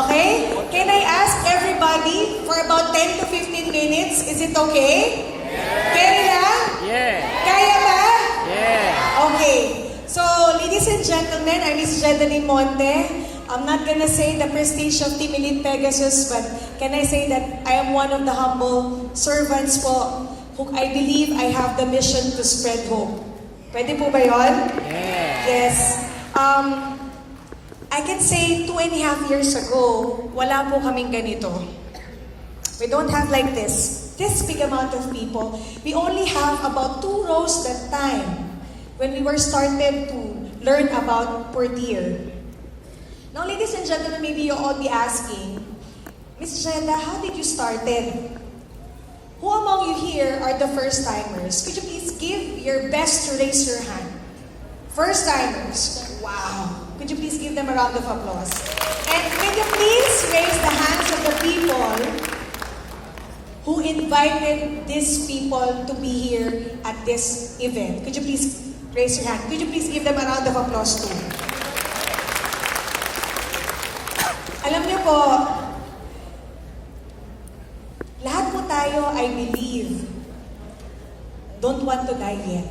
Okay? Can I ask everybody for about 10 to 15 minutes? Is it okay? Yeah. Kaya? Yeah. Kaya ba? Yeah. Okay. So, ladies and gentlemen, I'm Miss Jedalyn Monte. I'm not gonna say the prestige of Team Elite Pegasus, but can I say that I am one of the humble servants po who I believe I have the mission to spread hope. Pwede po ba yun? Yeah. Yes. I can say 2.5 years ago, wala po kaming ganito. We don't have like this big amount of people. We only have about 2 rows that time when we were started to learn about Portier. Now, ladies and gentlemen, maybe you'll all be asking, Miss Jeda, how did you started? Who among you here are the first-timers? Could you please give your best to raise your hand? First-timers. Wow. Could you please give them a round of applause? And could you please raise the hands of the people who invited these people to be here at this event? Could you please raise your hand? Could you please give them a round of applause too? Alam niyo po, lahat po tayo, I believe, don't want to die yet.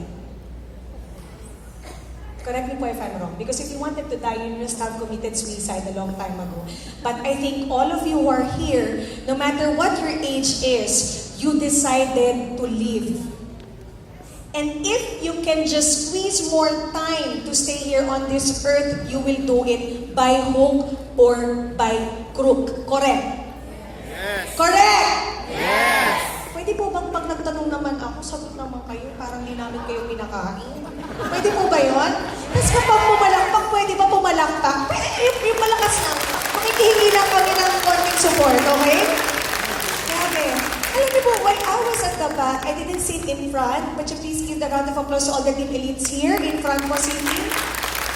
Correct me po if I'm wrong. Because if you wanted to die, you must have committed suicide a long time ago. But I think all of you who are here, no matter what your age is, you decided to live. And if you can just squeeze more time to stay here on this earth, you will do it by hook or by crook. Correct? Yes. Correct? Yes. Pwede po bang pag nagtanong naman ako, sagot naman kayo, parang di namin kayo pinakain? Pwede po ba yun? Tapos kapag pumalakpak, pwede ba pumalakpak? Yung malakas lang. Makikihingi lang kami ng konting support, okay? Grabe. Alam niyo po, while I was at the back, I didn't sit in front, but you please give the round of applause to all the team elites here in front po sitting.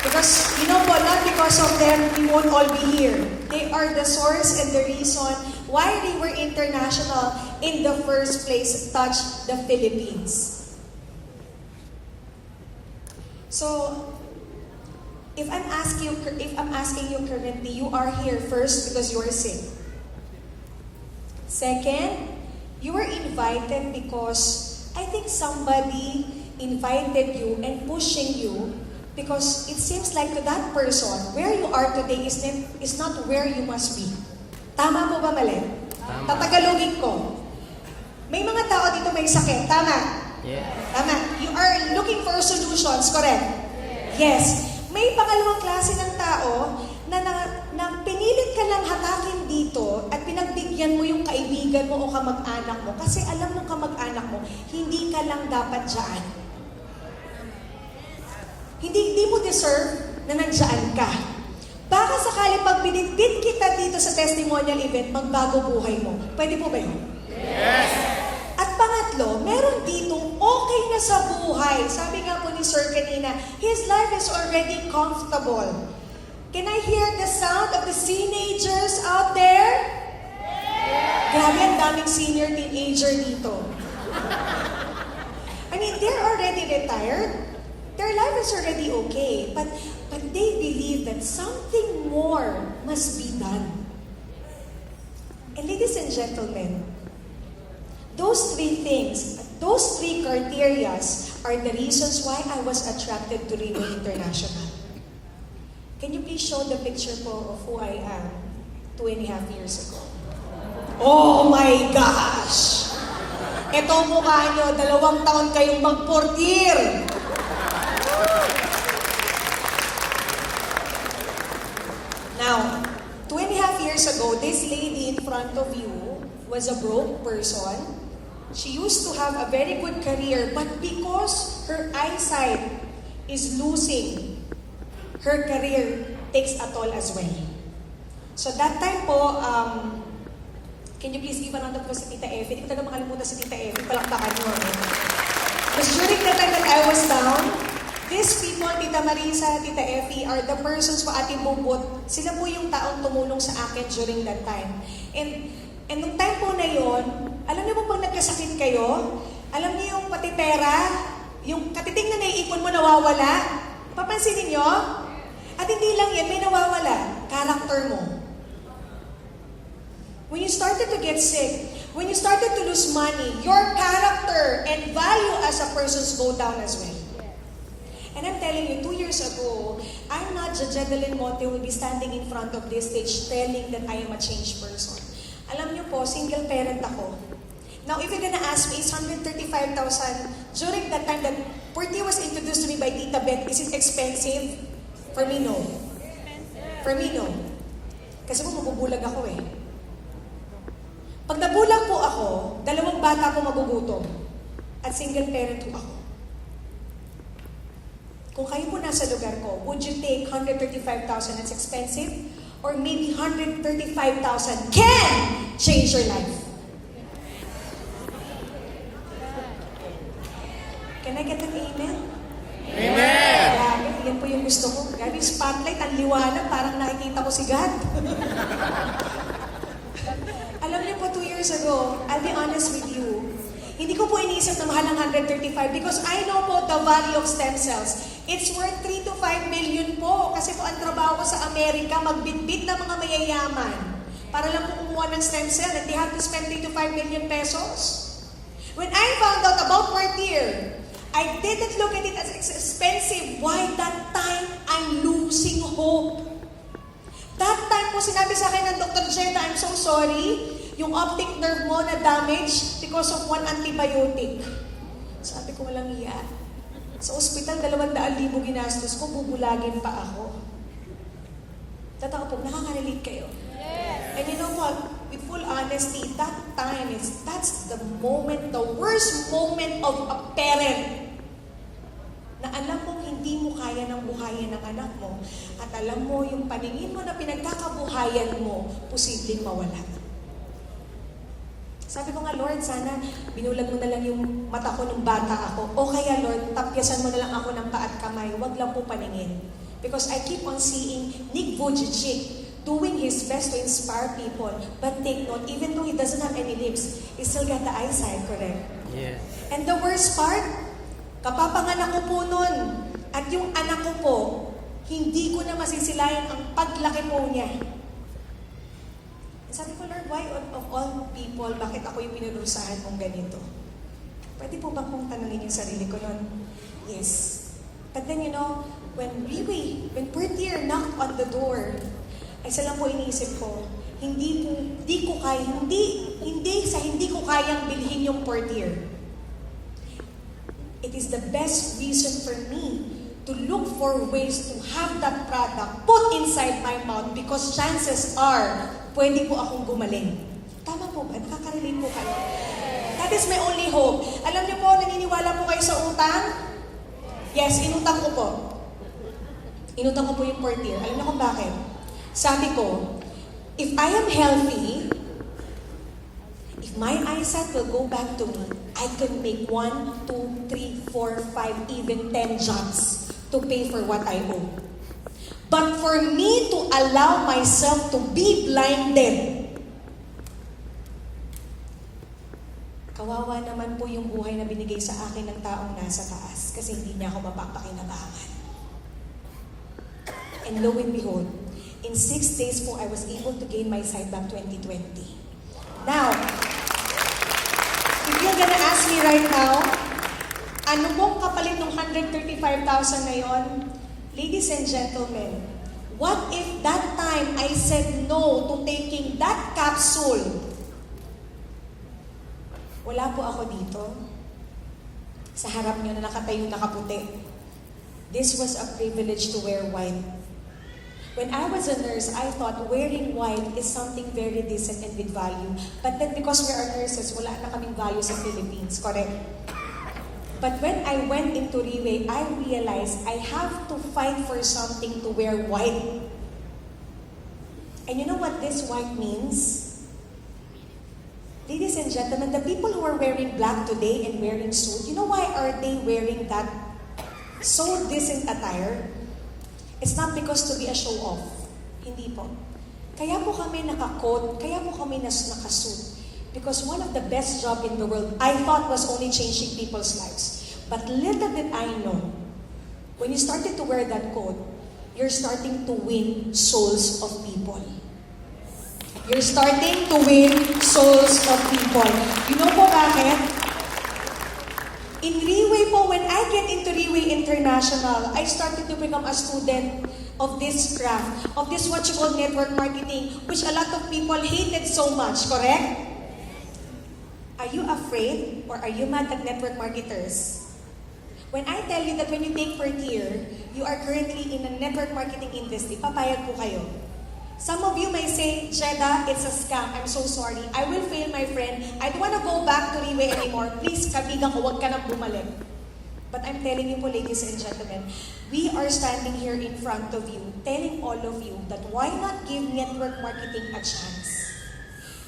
Because, you know po, not because of them, we won't all be here. They are the source and the reason why they were international in the first place, touched the Philippines. So, if I'm asking you currently, you are here first because you are sick. Second, you were invited because I think somebody invited you and pushing you because it seems like to that person, where you are today is not where you must be. Tama po ba, mali? Tama. Tatagalogin ko. May mga tao dito may sakit. Tama? Yeah. Tama. You are looking for solutions, correct? Yes. May pangalawang klase ng tao na pinilit ka lang hatakin dito at pinagbigyan mo yung kaibigan mo o kamag-anak mo kasi alam ng kamag-anak mo, hindi ka lang dapat dyan. Hindi mo deserve na nandiyan ka. Baka sakali pag binitbit kita dito sa testimonial event, magbago buhay mo. Pwede po ba yun? Yes! At pangatlo, meron ditong okay na sa buhay. Sabi nga po ni Sir kanina, his life is already comfortable. Can I hear the sound of the teenagers out there? Yeah. Grabe, ang daming senior teenager dito. I mean, they're already retired. Their life is already okay. But they believe that something more must be done. And ladies and gentlemen, those 3 things, those 3 criteria are the reasons why I was attracted to Remain International. Can you please show the picture po of who I am 2.5 years ago? Oh my gosh! Ito mukha nyo, 2 taon kayong mag-portier. Now, 2.5 years ago, this lady in front of you was a broke person. She used to have a very good career, but because her eyesight is losing, her career takes a toll as well. So that time po, can you please give a round of applause sa Tita Effie? Hindi ko talaga makalimutan si Tita Effie, palakpakan nyo. Because during the time that I was down, these people, Tita Marisa, Tita Effie, are the persons po ating bubot. Sila po yung taong tumulong sa akin during that time. And nung time po na yon, alam niyo po pag nagkasakit kayo, alam niyo yung pati pera, yung katiting na naiipon mo nawawala, papansinin niyo? At hindi lang yan, may nawawala, character mo. you started to get sick, when you started to lose money, your character and value as a person go down as well. And I'm telling you, 2 years ago, I'm not Jedalyn Monte who will be standing in front of this stage telling that I am a changed person. Alam niyo po, single parent ako. Now, if you're gonna ask me, is 135,000 during that time that Porty was introduced to me by Tita Beth, is it expensive? For me, no. For me, no. Kasi po mabubulag ako eh. Pag nabulag po ako, 2 bata po magugutom. At single parent po ako. Kung kayo po nasa lugar ko, would you take 135,000 that's expensive? Or maybe 135,000 can change your life? Can I get an amen? Amen! Grabe, yan po yung gusto ko. Grabe, yung spotlight, ang liwanag, parang nakikita ko si God. Alam niyo po, 2 years ago, I'll be honest with you, hindi ko po iniisip na mahal ng 135 because I know po the value of stem cells. It's worth 3 to 5 million po. Kasi po ang trabaho ko sa Amerika, magbitbit ng mga mayayaman para lang po kumuha ng stem cell and they have to spend 3 to 5 million pesos. When I found out about Portier, I didn't look at it as expensive. Why? That time, I'm losing hope. That time po sinabi sa akin ng Dr. Jedalyn, I'm so sorry, yung optic nerve mo na damage because of one antibiotic. Sabi ko, walang iya. Sa ospital, 200,000 ginastos ko, bubulagin pa ako. Totoo po, nakaka-relate kayo. And you know what? With full honesty, that time, that's the moment, the worst moment of a parent na alam mong hindi mo kaya ng buhayan ng anak mo at alam mo yung paningin mo na pinagkakabuhayan mo, posibleng mawala. Sabi ko nga, Lord, sana binulag mo na lang yung mata ko nung bata ako. O kaya, Lord, tapyasan mo na lang ako ng paa at kamay. Huwag lang po paningin. Because I keep on seeing Nick Vujicic doing his best to inspire people. But take note, even though he doesn't have any lips, he still got the eyesight, correct? Yes. And the worst part, kapapanganak ko po nun. At yung anak ko po, hindi ko na masisilayan ang paglaki po niya. Sabi ko, Lord, why of all people, bakit ako yung pinarusahan mong ganito? Pwede po bang kong tanongin yung sarili ko nun? Yes. But then, you know, when Portier knocked on the door, ay isa lang po iniisip ko, hindi ko kayang bilhin yung Portier. It is the best reason for me to look for ways to have that product put inside my mouth because chances are, pwede po akong gumaling. Tama po ba? Nakaka-relate po kayo? That is my only hope. Alam niyo po, naniniwala po kayo sa utang? Yes, inutang ko po. Inutang ko po yung Portier. Alam niyo kung bakit? Sabi ko, if I am healthy, if my eyesight will go back to me, I can make 1, 2, 3, 4, 5, even 10 jobs to pay for what I owe. But for me to allow myself to be blinded, kawawa naman po yung buhay na binigay sa akin ng taong nasa taas kasi hindi niya ako mapapakinabangan. And lo and behold, in 6 days po, I was able to gain my sight back 2020. Now, if you're gonna ask me right now, ano pong kapalit ng 135,000 na yon? Ladies and gentlemen, what if that time I said no to taking that capsule? Wala po ako dito. Sa harap niyo na nakatayo nakaputi. This was a privilege to wear white. When I was a nurse, I thought wearing white is something very decent and with value. But then because we are nurses, wala na kaming value sa Philippines, correct? But when I went into Riwe, I realized I have to fight for something to wear white. And you know what this white means? Ladies and gentlemen, the people who are wearing black today and wearing suit, you know why are they wearing that so decent attire? It's not because to be a show-off. Hindi po. Kaya po kami naka-coat, kaya po kami naka-suit. Because one of the best job in the world, I thought was only changing people's lives. But little did I know, when you started to wear that coat, you're starting to win souls of people. You're starting to win souls of people. You know po bakit? In Riway po, when I get into Riway International, I started to become a student of this craft, of this what you call network marketing, which a lot of people hated so much, correct? Are you afraid or are you mad at network marketers? When I tell you that when you take first year, you are currently in a network marketing industry, papayag po kayo. Some of you may say, Jeda, it's a scam. I'm so sorry. I will fail, my friend. I don't want to go back to Riway anymore. Please, kabigan ko, huwag ka nang bumalik. But I'm telling you po, ladies and gentlemen, we are standing here in front of you, telling all of you that why not give network marketing a chance?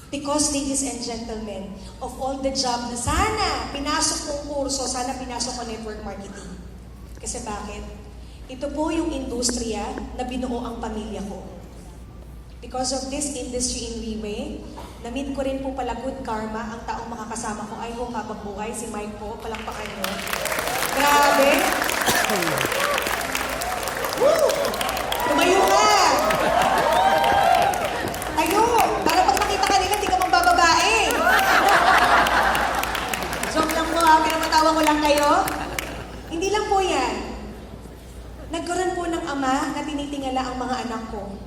Because, ladies and gentlemen, of all the job na sana pinasok kong kurso, sana pinasok ko network marketing. Kasi bakit? Ito po yung industriya na binuo ang pamilya ko. Because of this industry in Riway, na-meet ko rin po pala good karma ang taong makakasama ko ay kung habang buhay, si Mike po, palakpakan nyo. Grabe! Woo! Tumayo ka! Tayo! Para pag makita ka nila, di ka magbababae. Joke lang po ha, pinamatawa ko lang kayo. Hindi lang po yan. Nagkaroon po ng ama na tinitingala ang mga anak ko.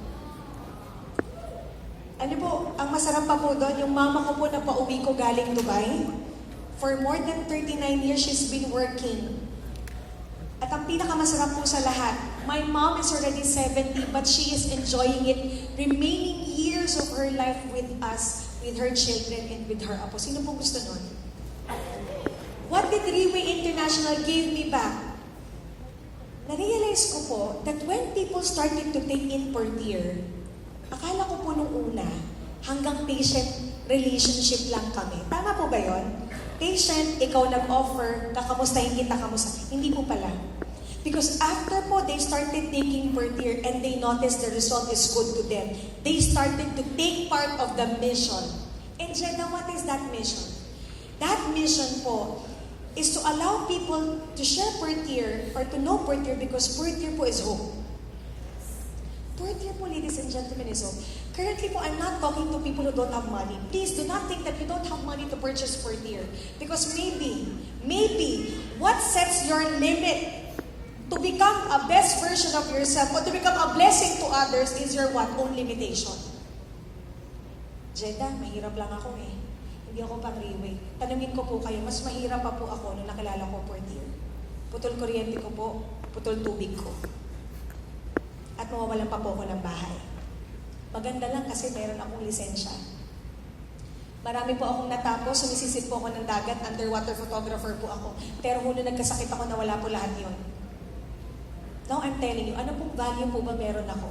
Ano po, ang masarap pa po doon, yung mama ko po na pauwi ko galing Dubai. For more than 39 years, she's been working. At ang pinakamasarap po sa lahat, my mom is already 70, but she is enjoying it, remaining years of her life with us, with her children, and with her apo. Sino po gusto nun? What did Riway International give me back? Na-realize ko po that when people started to take in per year, akala ko po nung una, hanggang patient relationship lang kami. Tama po ba yun? Patient, ikaw nag-offer, kakamustahin kita, kamusta. Hindi po pala. Because after po, they started taking per year and they noticed the result is good to them. They started to take part of the mission. And Jeddah, what is that mission? That mission po is to allow people to share per year or to know per year because per year po is hope. Fourth year po, ladies and gentlemen, is hope. Currently po, I'm not talking to people who don't have money. Please do not think that you don't have money to purchase fourth year. Because maybe, what sets your limit to become a best version of yourself or to become a blessing to others is your what? Own limitation. Jeddah, mahirap lang ako eh. Hindi ako pang Riway. Tanungin ko po kayo, mas mahirap pa po ako nung nakilala ko fourth year. Putol kuryente ko po, putol tubig ko. At mawawalan pa po ako ng bahay. Maganda lang kasi meron akong lisensya. Marami po akong natapos, sumisisid po ako ng dagat, underwater photographer po ako. Pero kung nagkasakit ako, nawala po lahat yun. Now I'm telling you, ano pong value po ba meron ako?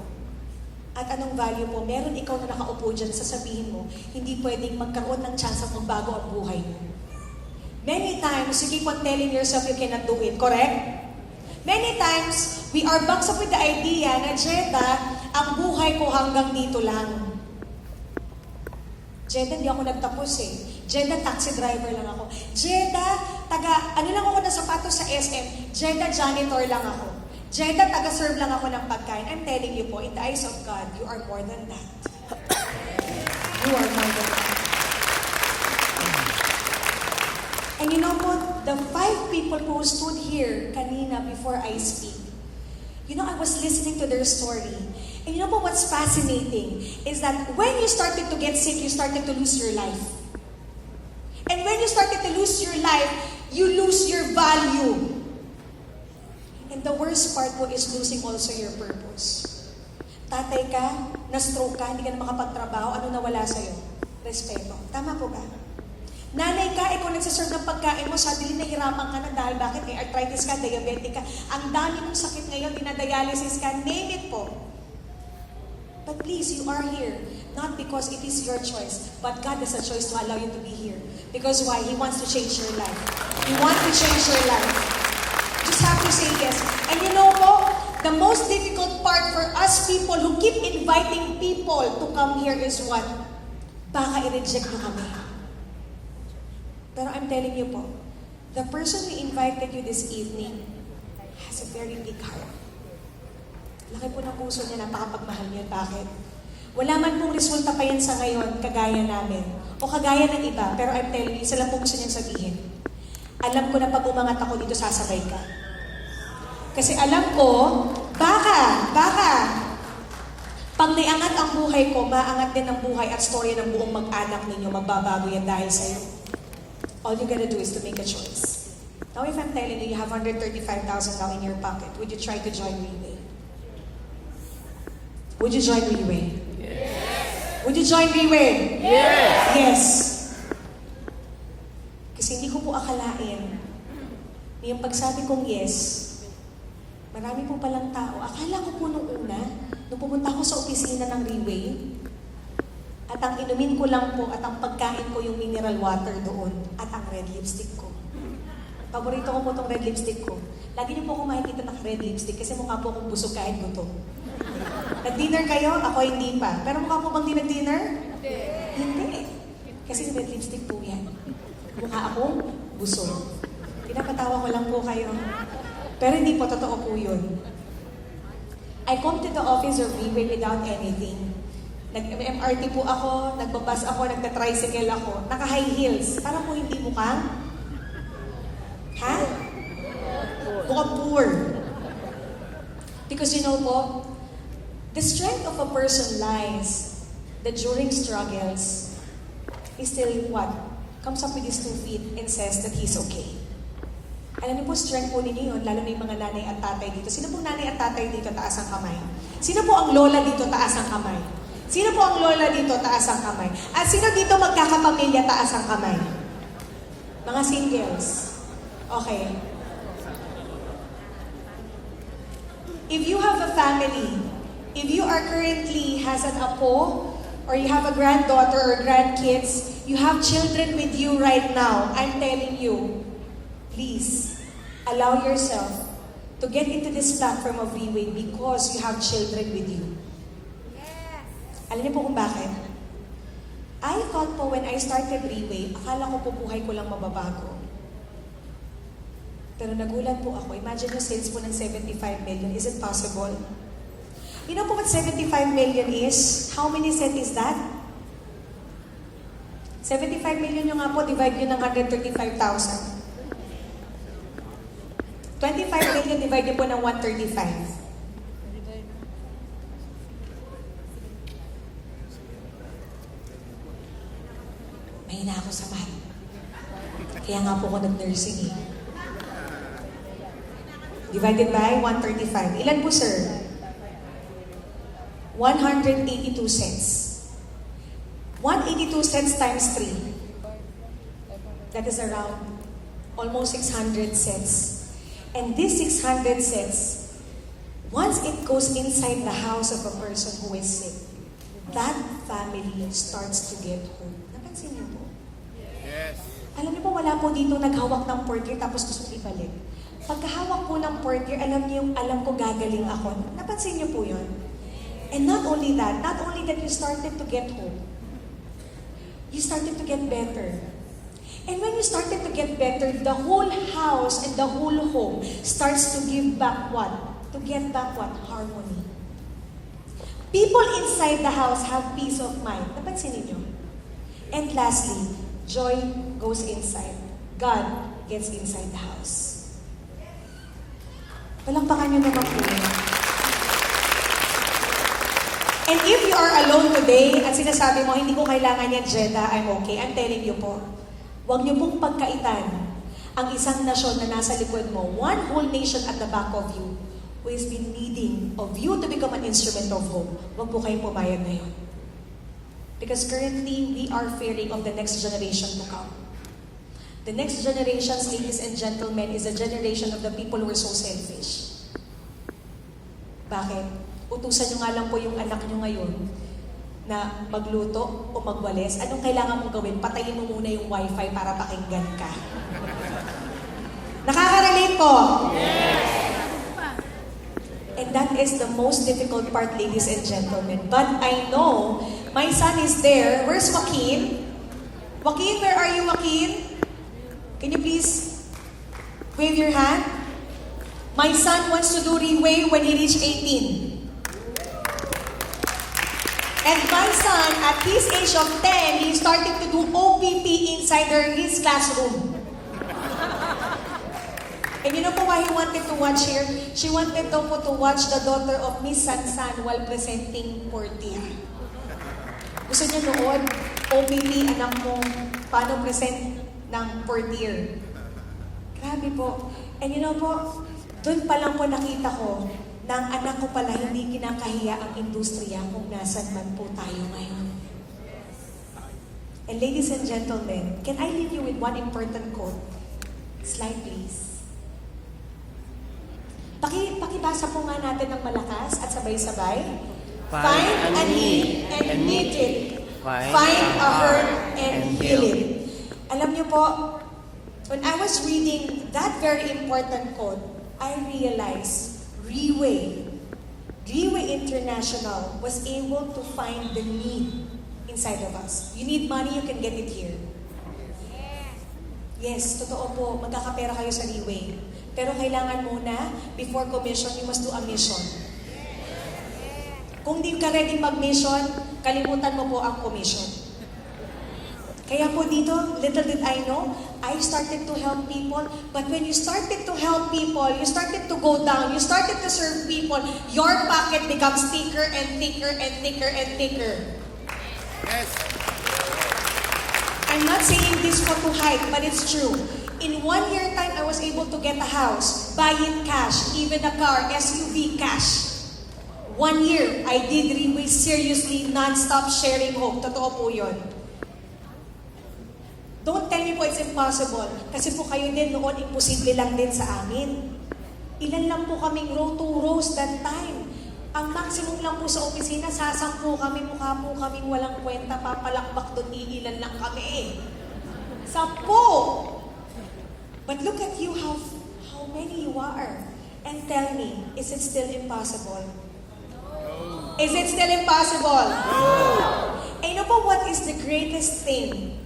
At anong value po, meron ikaw na nakaupo dyan, sasabihin mo, hindi pwedeng magkaroon ng chance ang magbago ang buhay mo. Many times, you keep on telling yourself you cannot do it, correct? Many times, we are boxed up with the idea na Jeddah, ang buhay ko hanggang dito lang. Jeddah, di ako nagtapos eh. Jeddah, taxi driver lang ako. Jeddah, ano lang ako na sapatos sa SM. Jeddah, janitor lang ako. Jeddah, taga-serve lang ako ng pagkain. I'm telling you po, in the eyes of God, you are more than that. You are more than that. And you know what? The 5 people who stood here kanina before I speak, you know, I was listening to their story. And you know what? What's fascinating is that when you started to get sick, you started to lose your life. And when you started to lose your life, you lose your value. And the worst part po is losing also your purpose. Tatay ka, na-stroke ka, hindi ka na makapagtrabaho, ano nawala sa'yo? Respeto. Tama po ba? Nanay ka, ikaw nagsaserve ng pagkain mo, suddenly nahirapan ka na dahil bakit may arthritis ka, diabetic ka, ang dami mong sakit ngayon, dinadialysis ka, name it po. But please, you are here, not because it is your choice, but God has a choice to allow you to be here. Because why? He wants to change your life. He wants to change your life. Just have to say yes. And you know po, the most difficult part for us people who keep inviting people to come here is what? Baka i-reject nyo kami. Pero I'm telling you po, the person who invited you this evening has a very big heart. Laki po ng puso niya, napakapagmahal niya. Bakit? Wala man pong resulta pa yan sa ngayon, kagaya namin. O kagaya ng iba, pero I'm telling you, isa lang po gusto niyang sabihin. Alam ko na pag umangat ako dito, sasabay ka. Kasi alam ko, baka, pag naiangat ang buhay ko, maangat din ang buhay at storya ng buong mag-anak ninyo, magbabago yan dahil sa'yo. All you gotta do is to make a choice. Now if I'm telling you, you have 135,000 now in your pocket, would you try to join Relay? Would you join Relay? Yes! Would you join Relay? Yes! Yes! Kasi hindi ko po akalain, yung pagsabi kong yes, marami po palang tao. Akala ko po nung una, nung pumunta ako sa opisina ng Relay, at ang inumin ko lang po at ang pagkain ko yung mineral water doon at ang red lipstick ko. Paborito ko po itong red lipstick ko. Lagi niyo po akong makikita ng red lipstick kasi mukha po akong busog kahit gutom. Nag-dinner kayo? Ako hindi pa. Pero mukha po bang di nag-dinner? Hindi. Kasi red lipstick po yan. Mukha akong busog. Pinapatawa ko lang po kayo. Pero hindi po, totoo po yun. I come to the office of Relay without anything. Nag-MRT po ako, nagbabas ako, nagta-tricycle ako, naka-high heels. Parang po hindi mukhang? Ha? Mukhang poor. Because you know po, the strength of a person lies that during struggles, he still what? Comes up with his 2 feet and says that he's okay. Alam niyo po, strength po ninyo yun, lalo na yung mga nanay at tatay dito. Sino po nanay at tatay dito, taas ang kamay? Sino po ang lola dito, taas ang kamay? Sino po ang lola dito, taas ang kamay? At sino dito magkakapamilya, taas ang kamay? Mga singles. Okay. If you have a family, if you are currently has an apo, or you have a granddaughter or grandkids, you have children with you right now, I'm telling you, please, allow yourself to get into this platform of Relay because you have children with you. Yes. Alam niyo po kung bakit? I thought po when I started Relay, akala ko po buhay ko lang mababago. Pero nagulat po ako. Imagine yung sales po ng 75 million. Is it possible? You know po what 75 million is? How many cents is that? 75 million yung nga po, divide yun ng 135,000. 25 million divide niyo po ng 135. Mahina ako sa math. Kaya nga po ako nag-nursing eh. Divided by 135. Ilan po, sir? 182 cents. 182 cents times 3. That is around almost 600 cents. And this 600 cents, once it goes inside the house of a person who is sick, that family starts to get hope. Napansin niyo po? Yes. Alam niyo po, wala po dito naghawak ng portier tapos gusto ibalik. Pagkahawak po ng portier, alam niyo yung alam ko gagaling ako. Napansin niyo po yun? And not only that you started to get hope. You started to get better. And when you started to get better, the whole house and the whole home starts to give back what? To get back what? Harmony. People inside the house have peace of mind. Napansin niyo? And lastly, joy goes inside. God gets inside the house. Palampakan niyo naman po. And if you are alone today at sinasabi mo, hindi ko kailangan yan, Jeda, I'm okay. I'm telling you po, huwag niyo pong pagkaitan ang isang nasyon na nasa likod mo, one whole nation at the back of you, who has been needing of you to become an instrument of hope. Huwag po kayong pumayag ngayon. Because currently, we are fearing of the next generation to come. The next generation, ladies and gentlemen, is a generation of the people who are so selfish. Bakit? Utusan nyo nga lang po yung anak nyo ngayon na magluto o magwalis. Anong kailangan mong gawin? Patayin mo muna yung wifi para pakinggan ka. Nakaka-relate po? Yes! And that is the most difficult part, ladies and gentlemen. But I know my son is there. Where's Joaquin? Joaquin, where are you, Joaquin? Can you please wave your hand? My son wants to do Relay when he reach 18. And my son, at his age of 10, he started to do OPP inside his classroom. And you know po why he wanted to watch here? She wanted daw po to watch the daughter of Miss Sansan while presenting Portia. Gusto niya noon, OPP, anak mo, paano present ng Portia. Grabe po. And you know po, doon pa lang po nakita ko na ang anak ko pala hindi kinakahiya ang industriya kung nasan man po tayo ngayon. And ladies and gentlemen, can I leave you with one important quote? Slide please. Pakibasa po nga natin ng malakas at sabay-sabay. Find a need and meet it. Find a hurt and heal it. Alam niyo po, when I was reading that very important quote, I realized Riway International was able to find the need inside of us. You need money, you can get it here. Yes, totoo po, magkakapera kayo sa Riway. Pero kailangan muna, before commission, you must do a mission. Kung di ka ready mag-mission, kalimutan mo po ang commission. Kaya po dito, little did I know, I started to help people. But when you started to help people, you started to go down, you started to serve people, your pocket becomes thicker and thicker and thicker and thicker. Yes. I'm not saying this for to hype, but it's true. In 1 year time, I was able to get a house, buy it cash, even a car, SUV cash. 1 year, I did Riway seriously, non-stop sharing hope. Totoo po yun. Don't tell me po it's impossible. Kasi po kayo din noon, imposible lang din sa amin. Ilan lang po kaming row to rows that time. Ang maximum lang po sa opisina, sasampu kami, mukha po kaming walang kwenta, papalakbak doon, iilan lang kami. 10. But look at you, how many you are. And tell me, is it still impossible? No. Is it still impossible? No. And you know po what is the greatest thing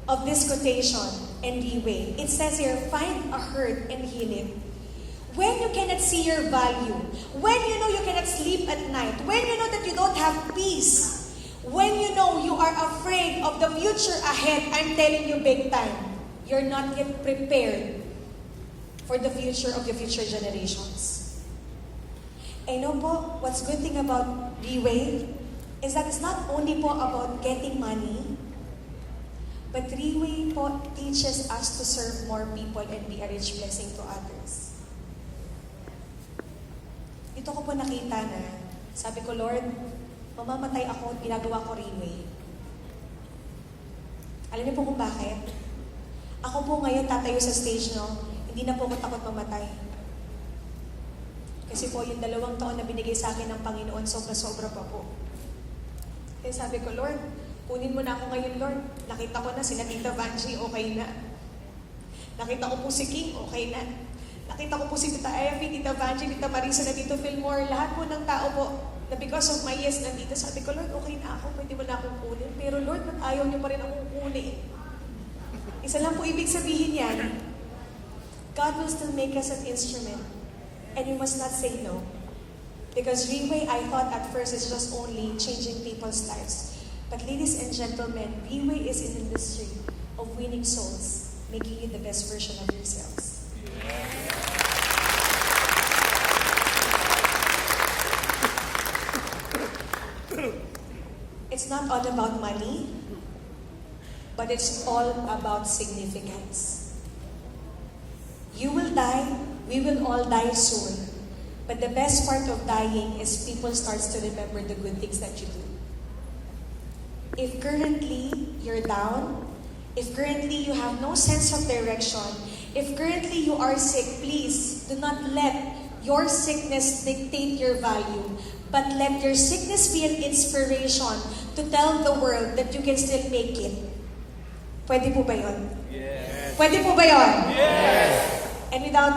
of this quotation and Riway? It says here, find a hurt and heal it. When you cannot see your value, when you know you cannot sleep at night, when you know that you don't have peace, when you know you are afraid of the future ahead, I'm telling you big time, you're not yet prepared for the future of your future generations. And know po, what's good thing about Riway is that it's not only po about getting money, but Riway po teaches us to serve more people and be a rich blessing to others. Dito ko po nakita na, sabi ko, Lord, mamamatay ako at ginagawa ko Riway. Alam niyo po kung bakit? Ako po ngayon tatayo sa stage, no? Hindi na po ako takot mamatay. Kasi po yung 2 taon na binigay sa akin ng Panginoon, sobra-sobra pa po. Kaya sabi ko, Lord, kunin mo na ako ngayon, Lord. Nakita ko na sina Tita Vanji, okay na. Nakita ko po si King, okay na. Nakita ko po si Tita Effie, Tita Vanji, Tita Marisa, na Tito Fillmore, lahat po ng tao po, na because of my yes nandito, sabi ko, Lord, okay na ako, pwede mo na akong kunin. Pero Lord, ba't ayaw niyo pa rin akong kunin? Isa lang po ibig sabihin yan, God will still make us an instrument. And you must not say no. Because Riway, I thought at first is just only changing people's lives. But ladies and gentlemen, Riway is an industry of winning souls, making you the best version of yourselves. It's not all about money, but it's all about significance. You will die, we will all die soon. But the best part of dying is people starts to remember the good things that you do. If currently you're down, if currently you have no sense of direction, if currently you are sick, please do not let your sickness dictate your value, but let your sickness be an inspiration to tell the world that you can still make it. Pwede po ba yun? Yes. Pwede po ba yun? Yes. And without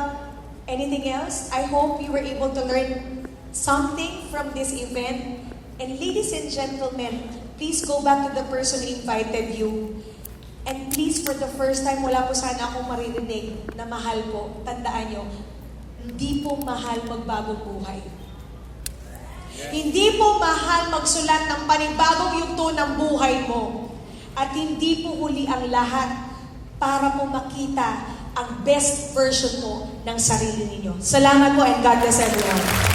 anything else, I hope you were able to learn something from this event. And ladies and gentlemen, please go back to the person who invited you. And please, for the first time, wala po sana akong maririnig na mahal po. Tandaan nyo, hindi po mahal magbagong buhay. Hindi po mahal magsulat ng panibagong yugto ng buhay mo. At hindi po huli ang lahat para po makita ang best version mo ng sarili ninyo. Salamat po and God bless everyone.